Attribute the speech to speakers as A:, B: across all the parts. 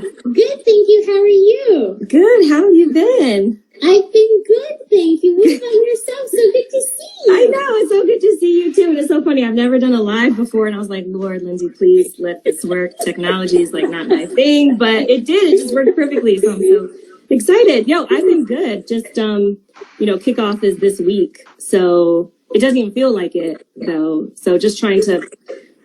A: Good, thank you. How are you?
B: Good. How have you been?
A: I've been good, thank you. What about yourself? So good to see you.
B: I know. It's so good to see you, too. And it's so funny. I've never done a live before, and I was like, Lord, Lindsay, please let this work. Technology is, like, not my thing, but it did. It just worked perfectly, so I'm so excited. Yo, I've been good. Just, kickoff is this week, so it doesn't even feel like it, though. So just trying to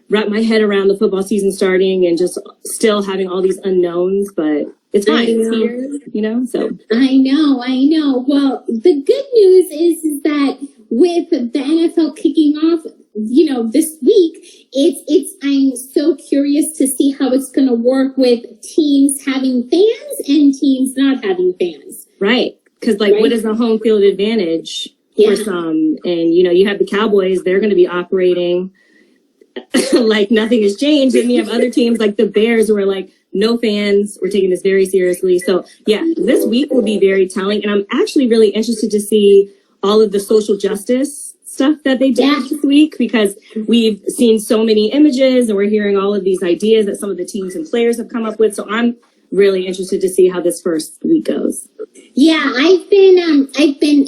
B: wrap my head around the football season starting and just still having all these unknowns, but it's fine. It's here, so.
A: I know. Well, the good news is that with the NFL kicking off, this week, I'm so curious to see how it's going to work with teams having fans and teams not having fans.
B: Right. Because, what is the home field advantage for some? And, you have the Cowboys, they're going to be operating like nothing has changed. And you have other teams like the Bears who are like, no fans. We're taking this very seriously. So, this week will be very telling. And I'm actually really interested to see all of the social justice stuff that they did this week, because we've seen so many images and we're hearing all of these ideas that some of the teams and players have come up with. So I'm really interested to see how this first week goes.
A: Yeah, I've been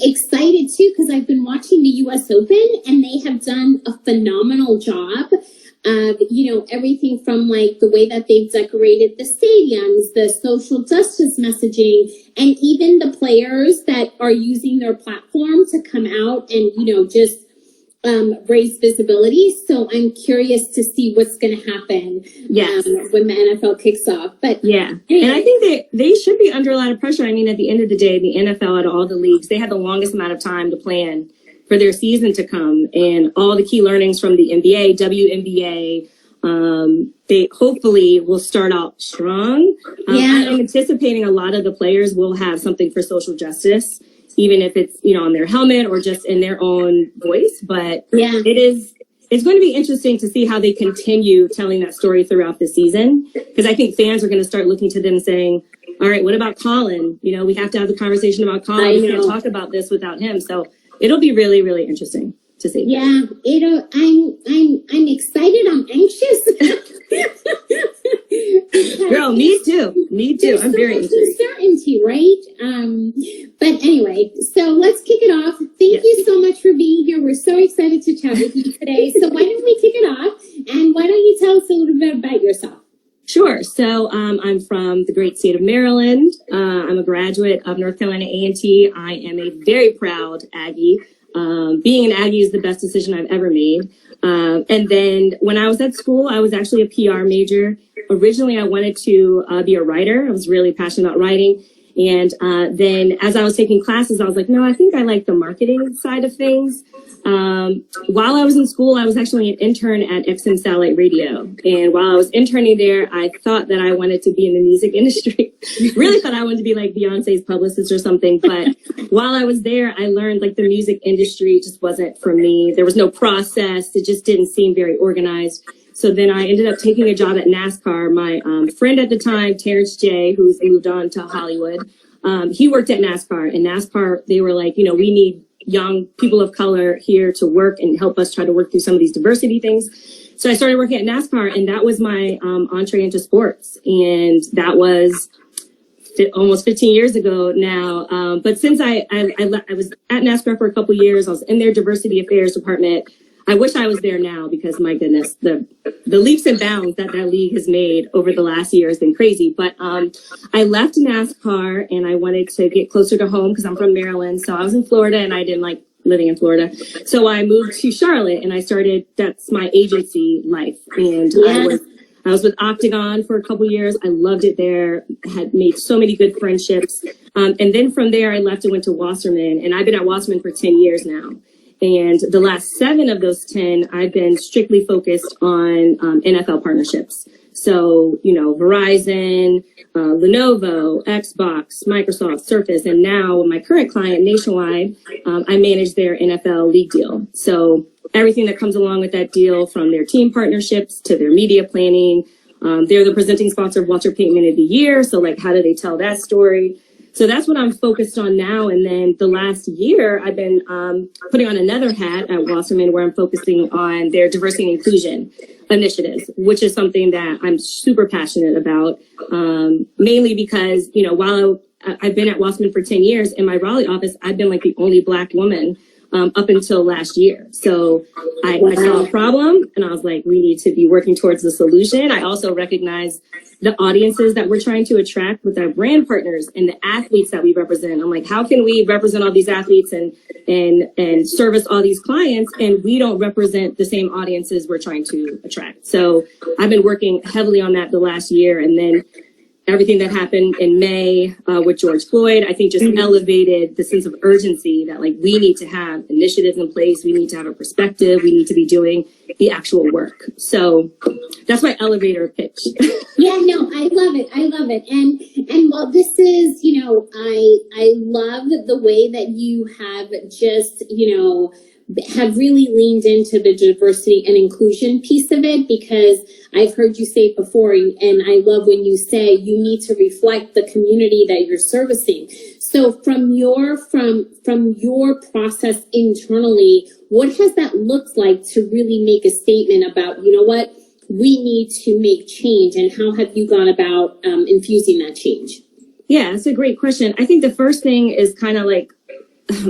A: excited too, because I've been watching the U.S. Open and they have done a phenomenal job of, everything from the way that they've decorated the stadiums, the social justice messaging, and even the players that are using their platform to come out and, just raise visibility. So I'm curious to see what's going to happen when the NFL kicks off. But
B: and I think they should be under a lot of pressure. I mean, at the end of the day, the NFL out of all the leagues, they had the longest amount of time to plan for their season to come, and all the key learnings from the NBA, WNBA. They hopefully will start out strong. I'm anticipating a lot of the players will have something for social justice, even if it's, on their helmet or just in their own voice. But it's going to be interesting to see how they continue telling that story throughout the season, because I think fans are going to start looking to them saying, all right, what about Colin? We have to have the conversation about Colin. We can't talk about this without him. So it'll be really, really interesting to see.
A: Yeah, I'm excited. I'm anxious.
B: Girl, me too. I'm very
A: much uncertainty, right? But anyway, so let's kick it off. Thank you so much for being here. We're so excited to chat with you today. So why don't we kick it off? And why don't you tell us a little bit about yourself?
B: Sure. So I'm from the great state of Maryland. I'm a graduate of North Carolina A&T. I am a very proud Aggie. Being an Aggie is the best decision I've ever made. And then when I was at school, I was actually a PR major. Originally, I wanted to be a writer. I was really passionate about writing. And then as I was taking classes, I was like, no, I think I like the marketing side of things. While I was in school, I was actually an intern at XM Satellite Radio. And while I was interning there, I thought that I wanted to be in the music industry. Really thought I wanted to be like Beyonce's publicist or something. But while I was there, I learned the music industry just wasn't for me. There was no process. It just didn't seem very organized. So then I ended up taking a job at NASCAR. My friend at the time, Terrence J., who's moved on to Hollywood, he worked at NASCAR. And NASCAR, they were like, we need young people of color here to work and help us try to work through some of these diversity things. So I started working at NASCAR, and that was my entree into sports. And that was almost 15 years ago now. But since I was at NASCAR for a couple years, I was in their diversity affairs department. I wish I was there now, because my goodness, the leaps and bounds that league has made over the last year has been crazy. But I left NASCAR and I wanted to get closer to home because I'm from Maryland. So I was in Florida and I didn't like living in Florida. So I moved to Charlotte and that's my agency life. And I was with Octagon for a couple years. I loved it there, had made so many good friendships. And then from there, I left and went to Wasserman. And I've been at Wasserman for 10 years now. And the last 7 of those 10, I've been strictly focused on NFL partnerships. So, Verizon, Lenovo, Xbox, Microsoft, Surface, and now my current client, Nationwide, I manage their NFL league deal. So everything that comes along with that deal, from their team partnerships to their media planning. They're the presenting sponsor of Walter Payton Man of the Year. So how do they tell that story? So that's what I'm focused on now. And then the last year, I've been putting on another hat at Wasserman, where I'm focusing on their diversity and inclusion initiatives, which is something that I'm super passionate about, mainly because, you know, while I've been at Wasserman for 10 years, in my Raleigh office, I've been like the only Black woman up until last year. So I saw a problem and I was like, we need to be working towards the solution. I also recognize the audiences that we're trying to attract with our brand partners and the athletes that we represent. I'm like, how can we represent all these athletes and service all these clients, and we don't represent the same audiences we're trying to attract? So I've been working heavily on that the last year. And then everything that happened in May with George Floyd, I think just elevated the sense of urgency that like we need to have initiatives in place. We need to have a perspective. We need to be doing the actual work. So that's my elevator pitch.
A: Yeah, no, I love it. I love it. And while this is, you know, I love the way that you have just, you know, have really leaned into the diversity and inclusion piece of it, because I've heard you say it before, and I love when you say you need to reflect the community that you're servicing. So from your process internally, what has that looked like to really make a statement about, you know what, we need to make change, and how have you gone about infusing that change?
B: Yeah, that's a great question. I think the first thing is kind of like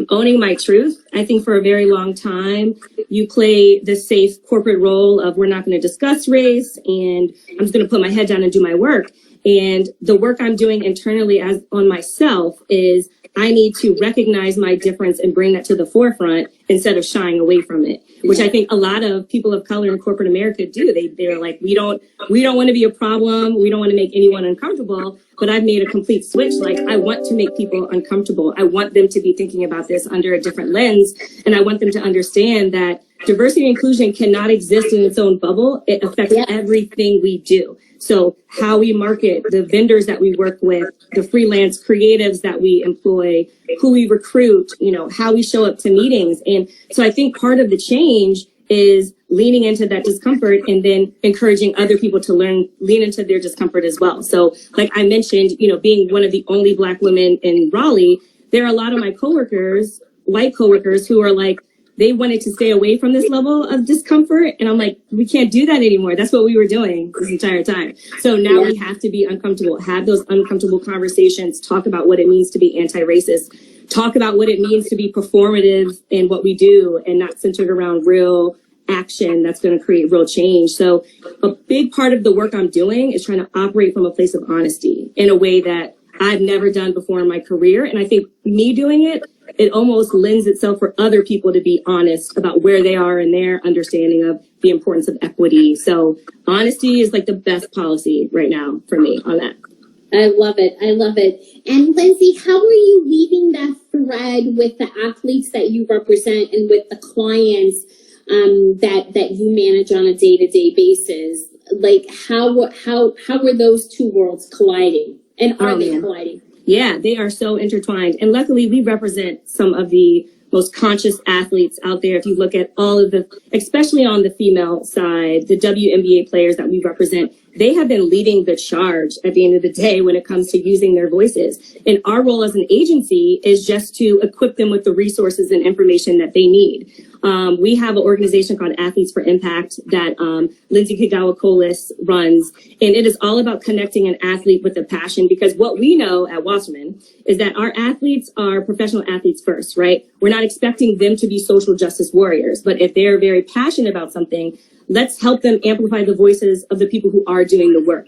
B: owning my truth. I think for a very long time, you play the safe corporate role of we're not going to discuss race and I'm just going to put my head down and do my work. And the work I'm doing internally as on myself is I need to recognize my difference and bring that to the forefront instead of shying away from it, which I think a lot of people of color in corporate America do. They're like, we don't want to be a problem. We don't want to make anyone uncomfortable. But I've made a complete switch. Like, I want to make people uncomfortable. I want them to be thinking about this under a different lens. And I want them to understand that diversity and inclusion cannot exist in its own bubble. It affects everything we do. So how we market, the vendors that we work with, the freelance creatives that we employ, who we recruit, you know, how we show up to meetings. And so I think part of the change is leaning into that discomfort and then encouraging other people to lean into their discomfort as well. So like I mentioned, you know, being one of the only Black women in Raleigh, there are a lot of my coworkers, white coworkers, who are like, they wanted to stay away from this level of discomfort. And I'm like, we can't do that anymore. That's what we were doing this entire time. So now we have to be uncomfortable, have those uncomfortable conversations, talk about what it means to be anti-racist, talk about what it means to be performative in what we do and not centered around real action that's going to create real change. So a big part of the work I'm doing is trying to operate from a place of honesty in a way that I've never done before in my career. And I think me doing it, it almost lends itself for other people to be honest about where they are in their understanding of the importance of equity. So honesty is like the best policy right now for me on that.
A: I love it. I love it. And Lindsay, how are you weaving that thread with the athletes that you represent and with the clients that you manage on a day-to-day basis? Like how were those two worlds colliding? And are they colliding?
B: Yeah, they are so intertwined. And luckily, we represent some of the most conscious athletes out there. If you look at all of the, especially on the female side, the WNBA players that we represent, they have been leading the charge at the end of the day when it comes to using their voices. And our role as an agency is just to equip them with the resources and information that they need. We have an organization called Athletes for Impact that Lindsay Kagawa-Colas runs. And it is all about connecting an athlete with a passion, because what we know at Wasserman is that our athletes are professional athletes first, right? We're not expecting them to be social justice warriors, but if they're very passionate about something, let's help them amplify the voices of the people who are doing the work,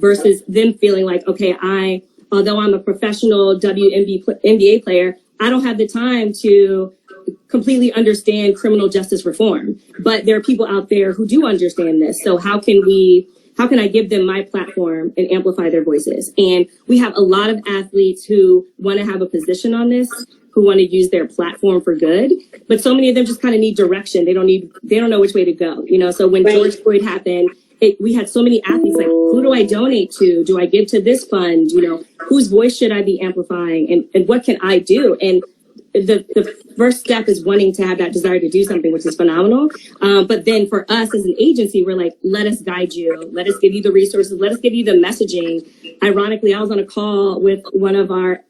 B: versus them feeling like, okay, although I'm a professional WNBA player, I don't have the time to completely understand criminal justice reform. But there are people out there who do understand this. So how can I give them my platform and amplify their voices? And we have a lot of athletes who want to have a position on this, who want to use their platform for good, but so many of them just kind of need direction. They don't know which way to go, you know? So when George Floyd happened, we had so many athletes like, who do I donate to? Do I give to this fund? You know, whose voice should I be amplifying? And what can I do? And the first step is wanting to have that desire to do something, which is phenomenal. But then for us as an agency, we're like, let us guide you. Let us give you the resources. Let us give you the messaging ironically, I was on a call with one of our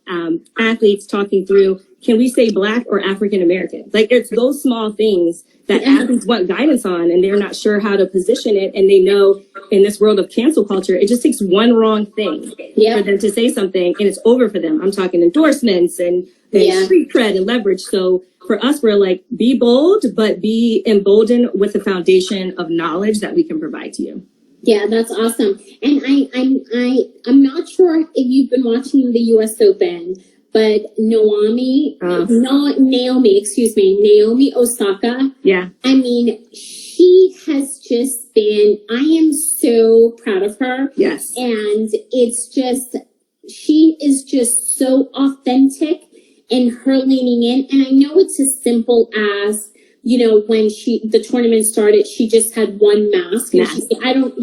B: athletes talking through, can we say Black or African American? Like, it's those small things that athletes want guidance on, and they're not sure how to position it. And they know in this world of cancel culture, it just takes one wrong thing for them to say something and it's over for them. I'm talking endorsements and street cred and leverage. So for us, we're like, be bold, but be emboldened with the foundation of knowledge that we can provide to you.
A: Yeah, that's awesome. And I'm not sure if you've been watching the U.S. Open, but Naomi Osaka. Yeah. I mean, she has just been, I am so proud of her. Yes. And it's just, she is just so authentic in her leaning in. And I know it's as simple as, you know, when the tournament started, she just had one mask. And I don't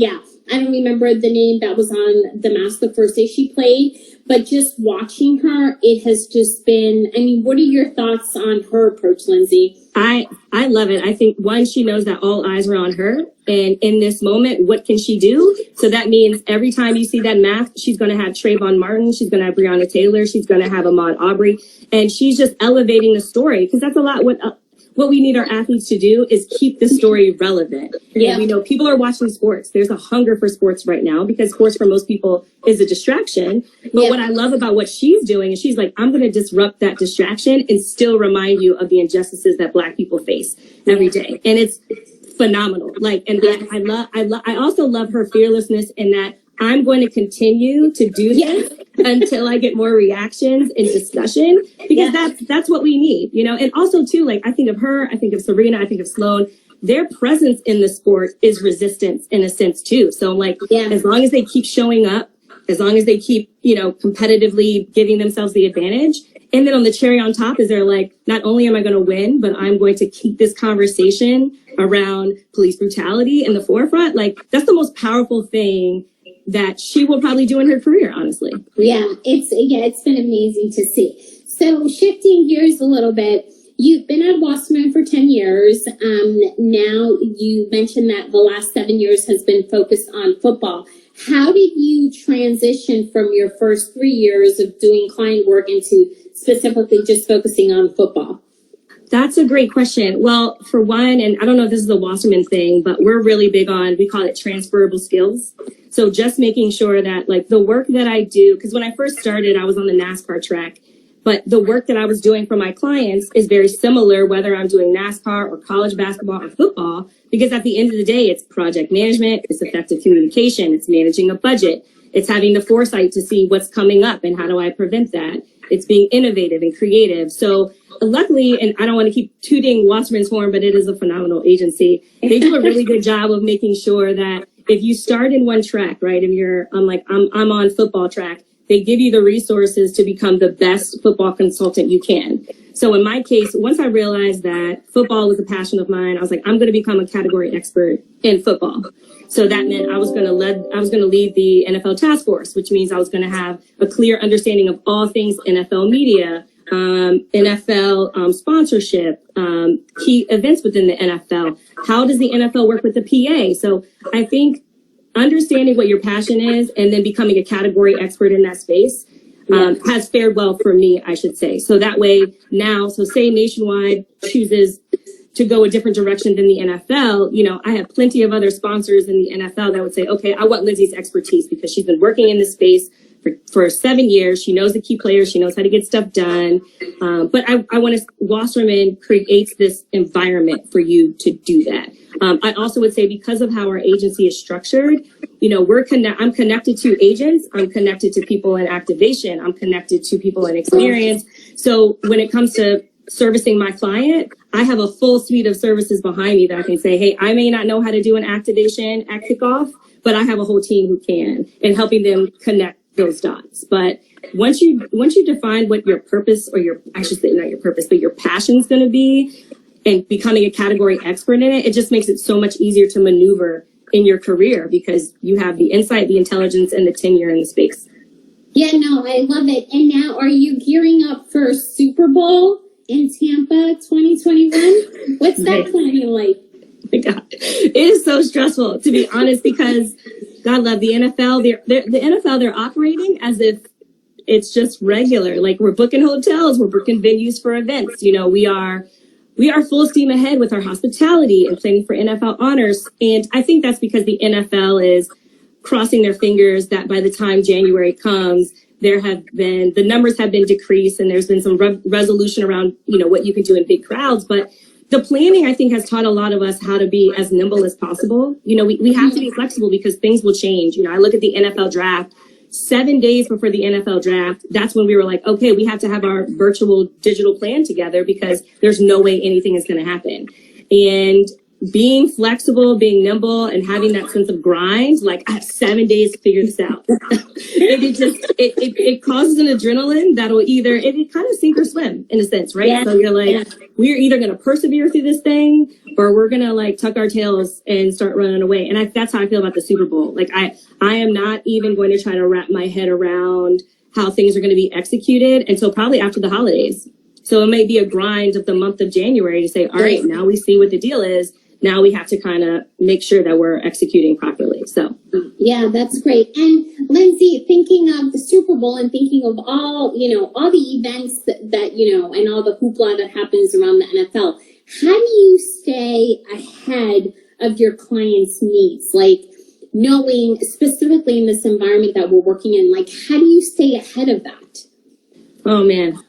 A: remember the name that was on the mask the first day she played, but just watching her, it has just been, I mean, what are your thoughts on her approach, Lindsay?
B: I love it. I think, one, she knows that all eyes are on her. And in this moment, what can she do? So that means every time you see that mask, she's going to have Trayvon Martin. She's going to have Breonna Taylor. She's going to have Ahmaud Arbery. And she's just elevating the story, because that's a lot what we need our athletes to do is keep the story relevant. Yeah. And we know people are watching sports. There's a hunger for sports right now because sports for most people is a distraction. But what I love about what she's doing is she's like, I'm going to disrupt that distraction and still remind you of the injustices that Black people face every day. And it's phenomenal. Like, and I also love her fearlessness in that I'm going to continue to do this until I get more reactions and discussion, because that's what we need, you know. And also too, like, I think of her, I think of Serena, I think of Sloane. Their presence in the sport is resistance in a sense too. So I'm like, as long as they keep showing up, as long as they keep, you know, competitively giving themselves the advantage. And then on the cherry on top is they're like, not only am I going to win, but I'm going to keep this conversation around police brutality in the forefront. Like, that's the most powerful thing that she will probably do in her career, honestly.
A: Yeah, it's been amazing to see. So shifting gears a little bit, you've been at Wasserman for 10 years. Now you mentioned that the last 7 years has been focused on football. How did you transition from your first 3 years of doing client work into specifically just focusing on football?
B: That's a great question. Well, for one, and I don't know if this is a Wasserman thing, but we're really big on, we call it transferable skills. So just making sure that, like, the work that I do, because when I first started, I was on the NASCAR track, but the work that I was doing for my clients is very similar, whether I'm doing NASCAR or college basketball or football, because at the end of the day, it's project management, it's effective communication, it's managing a budget, it's having the foresight to see what's coming up and how do I prevent that. It's being innovative and creative. So luckily, and I don't want to keep tooting Wasserman's horn, but it is a phenomenal agency. They do a really good job of making sure that if you start in one track, right, if I'm on football track, they give you the resources to become the best football consultant you can. So in my case, once I realized that football was a passion of mine, I was like, I'm going to become a category expert in football. So that meant I was going to lead the NFL task force, which means I was going to have a clear understanding of all things NFL media, NFL sponsorship, key events within the NFL. How does the NFL work with the PA? So I think understanding what your passion is and then becoming a category expert in that space has fared well for me, I should say. So that way now, so say Nationwide chooses to go a different direction than the NFL, you know, I have plenty of other sponsors in the NFL that would say, okay, I want Lindsay's expertise because she's been working in this space for 7 years. She knows the key players. She knows how to get stuff done. But I want to, Wasserman creates this environment for you to do that. I also would say because of how our agency is structured, you know, I'm connected to agents. I'm connected to people in activation. I'm connected to people in experience. So when it comes to servicing my client, I have a full suite of services behind me that I can say, hey, I may not know how to do an activation at kickoff, but I have a whole team who can, and helping them connect those dots. But once you define what your purpose, or I should say not your purpose, but your passion is going to be, and becoming a category expert in it, it just makes it so much easier to maneuver in your career because you have the insight, the intelligence, and the tenure in the space.
A: Yeah, no, I love it. And now, are you gearing up for Super Bowl in Tampa 2021? What's that planning like?
B: Oh my God. It is so stressful, to be honest, because God love the NFL. The NFL, they're operating as if it's just regular. Like, we're booking hotels, we're booking venues for events. You know, we are full steam ahead with our hospitality and planning for NFL honors. And I think that's because the NFL is crossing their fingers that by the time January comes, the numbers have been decreased, and there's been some resolution around, you know, what you can do in big crowds. But the planning, I think, has taught a lot of us how to be as nimble as possible. You know, we have to be flexible because things will change. You know, I look at the NFL draft, 7 days before the NFL draft. That's when we were like, okay, we have to have our virtual digital plan together because there's no way anything is going to happen. And being flexible, being nimble, and having that sense of grind, like, I have 7 days to figure this out. it causes an adrenaline that'll it kind of sink or swim in a sense, right? Yeah. So you're like, we're either going to persevere through this thing, or we're going to like tuck our tails and start running away. And that's how I feel about the Super Bowl. Like, I am not even going to try to wrap my head around how things are going to be executed until probably after the holidays. So it may be a grind of the month of January to say, all right, now we see what the deal is. Now we have to kind of make sure that we're executing properly. So,
A: yeah, that's great. And Lindsay, thinking of the Super Bowl and thinking of all the events that you know, and all the hoopla that happens around the NFL, how do you stay ahead of your clients' needs? Like, knowing specifically in this environment that we're working in, like, how do you stay ahead of that?
B: Oh man,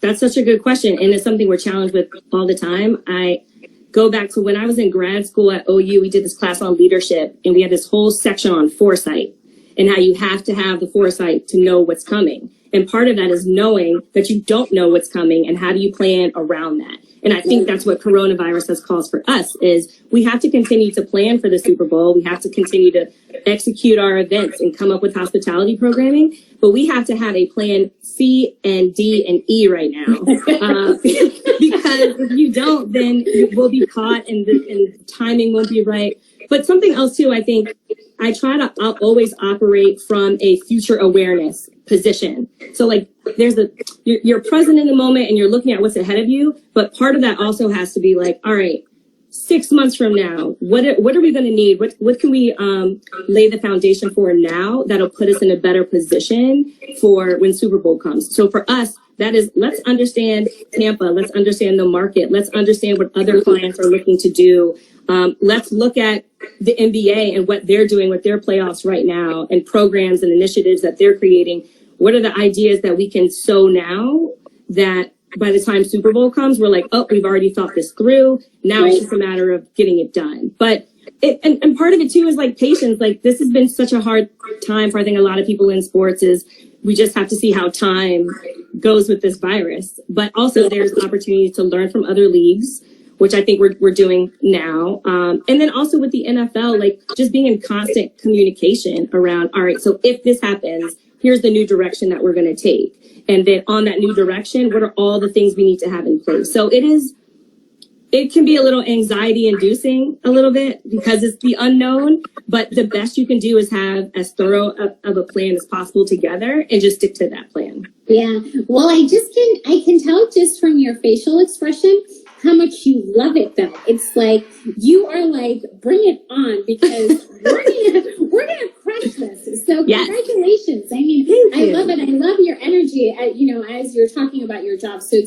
B: that's such a good question. And it's something we're challenged with all the time. I go back to when I was in grad school at OU, we did this class on leadership, and we had this whole section on foresight and how you have to have the foresight to know what's coming. And part of that is knowing that you don't know what's coming, and how do you plan around that? And I think that's what coronavirus has caused for us, is we have to continue to plan for the Super Bowl. We have to continue to execute our events and come up with hospitality programming. But we have to have a plan C and D and E right now. Because if you don't, then we'll be caught and the timing won't be right. But something else too, I think I try to always operate from a future awareness position. So like you're present in the moment and you're looking at what's ahead of you. But part of that also has to be like, all right, 6 months from now, what are we going to need? What can we lay the foundation for now that'll put us in a better position for when Super Bowl comes? So for us, that is, let's understand Tampa. Let's understand the market. Let's understand what other clients are looking to do. Let's look at the NBA and what they're doing with their playoffs right now, and programs and initiatives that they're creating. What are the ideas that we can sow now that by the time Super Bowl comes, we're like, oh, we've already thought this through. Now it's just a matter of getting it done. But and part of it too is like patience. Like, this has been such a hard time for, I think, a lot of people in sports. Is we just have to see how time goes with this virus. But also there's opportunities to learn from other leagues, which I think we're doing now. And then also with the NFL, like, just being in constant communication around, all right, so if this happens, here's the new direction that we're going to take. And then on that new direction, what are all the things we need to have in place? So it can be a little anxiety inducing a little bit because it's the unknown, but the best you can do is have as thorough of a plan as possible together and just stick to that plan.
A: Yeah. Well, I can tell just from your facial expression how much you love it though. It's like, you are like, bring it on, because we're gonna crush this. So congratulations. I mean, I love it. I love your energy, as you're talking about your job. So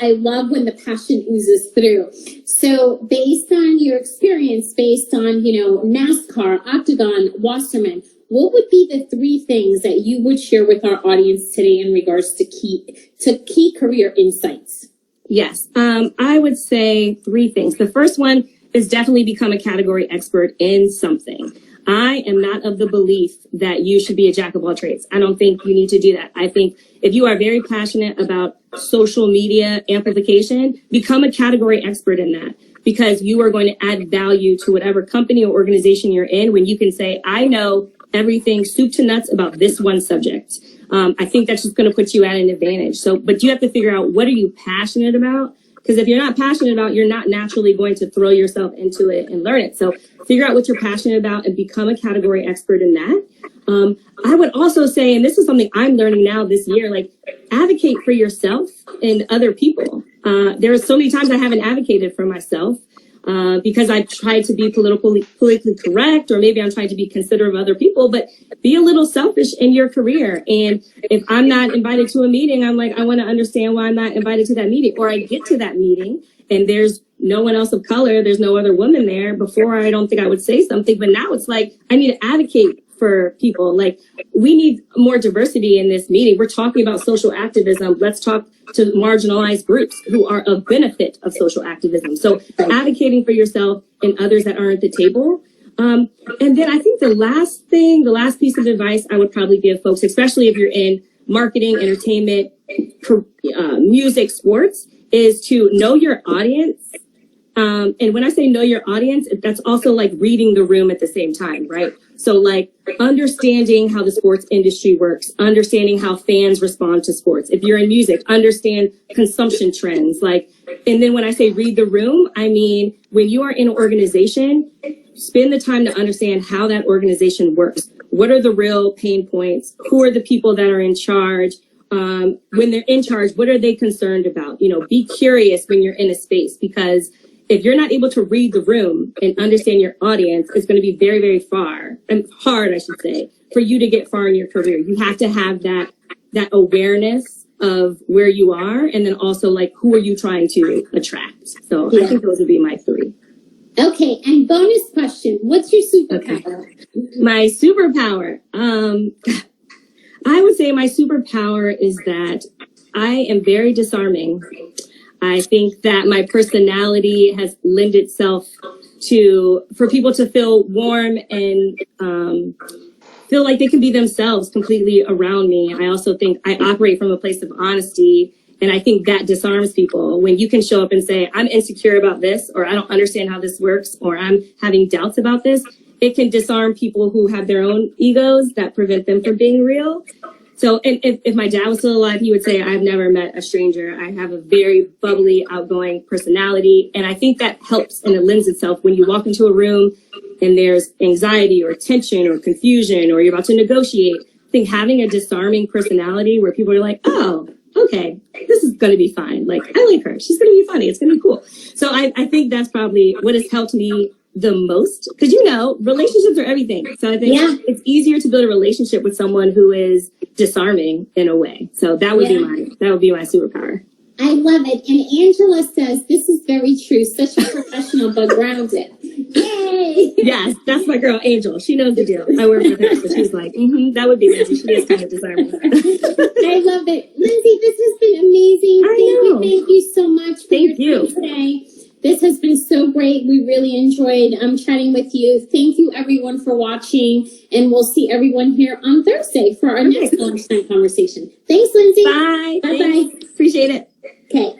A: I love when the passion oozes through. So based on your experience, based on, NASCAR, Octagon, Wasserman, what would be the 3 things that you would share with our audience today in regards to key career insights?
B: Yes, I would say 3 things. The first one is definitely become a category expert in something. I am not of the belief that you should be a jack of all trades. I don't think you need to do that. I think if you are very passionate about social media amplification, become a category expert in that, because you are going to add value to whatever company or organization you're in when you can say, I know everything soup to nuts about this one subject. I think that's just going to put you at an advantage. So, but you have to figure out, what are you passionate about? Because if you're not passionate about, you're not naturally going to throw yourself into it and learn it. So figure out what you're passionate about and become a category expert in that. I would also say, and this is something I'm learning now this year, like, advocate for yourself and other people. There are so many times I haven't advocated for myself. because I try to be politically correct, or maybe I'm trying to be considerate of other people, but be a little selfish in your career. And if I'm not invited to a meeting, I'm like, I want to understand why I'm not invited to that meeting. Or I get to that meeting and there's no one else of color, there's no other woman there. Before, I don't think I would say something, but now it's like, I need to advocate for people. Like, we need more diversity in this meeting. We're talking about social activism. Let's talk to marginalized groups who are a benefit of social activism. So advocating for yourself and others that aren't at the table. And then I think the last piece of advice I would probably give folks, especially if you're in marketing, entertainment, music, sports, is to know your audience. And when I say know your audience, that's also like reading the room at the same time, right? So like understanding how the sports industry works, understanding how fans respond to sports. If you're in music, understand consumption trends. Like, and then when I say read the room, I mean, when you are in an organization, spend the time to understand how that organization works. What are the real pain points? Who are the people that are in charge? When they're in charge, what are they concerned about? You know, be curious when you're in a space, because if you're not able to read the room and understand your audience, it's going to be very, very hard, I should say, for you to get far in your career. You have to have that awareness of where you are, and then also like, who are you trying to attract? So I think those would be my 3.
A: Okay, and bonus question: what's your superpower?
B: Okay. My superpower, I would say my superpower is that I am very disarming. I think that my personality has lent itself for people to feel warm and feel like they can be themselves completely around me. I also think I operate from a place of honesty, and I think that disarms people. When you can show up and say, I'm insecure about this, or I don't understand how this works, or I'm having doubts about this, it can disarm people who have their own egos that prevent them from being real. So, and if my dad was still alive, he would say, I've never met a stranger. I have a very bubbly, outgoing personality. And I think that helps, and it lends itself when you walk into a room and there's anxiety or tension or confusion, or you're about to negotiate. I think having a disarming personality where people are like, oh, okay, this is going to be fine. Like, I like her. She's going to be funny. It's going to be cool. So I think that's probably what has helped me the most, because, you know, relationships are everything. So I think it's easier to build a relationship with someone who is disarming in a way. So that would be my superpower.
A: I love it. And Angela says, this is very true. Such a professional, but grounded. Yay!
B: Yes, that's my girl, Angel. She knows the deal. I work with her, so she's like, that would be Lindsay. She is kind of disarming.
A: I love it. Lindsay, this has been amazing. Thank you so much for your time today. This has been so great. We really enjoyed chatting with you. Thank you, everyone, for watching. And we'll see everyone here on Thursday for our next lunchtime conversation. Thanks, Lindsay.
B: Bye.
A: Bye-bye.
B: Appreciate it.
A: Okay.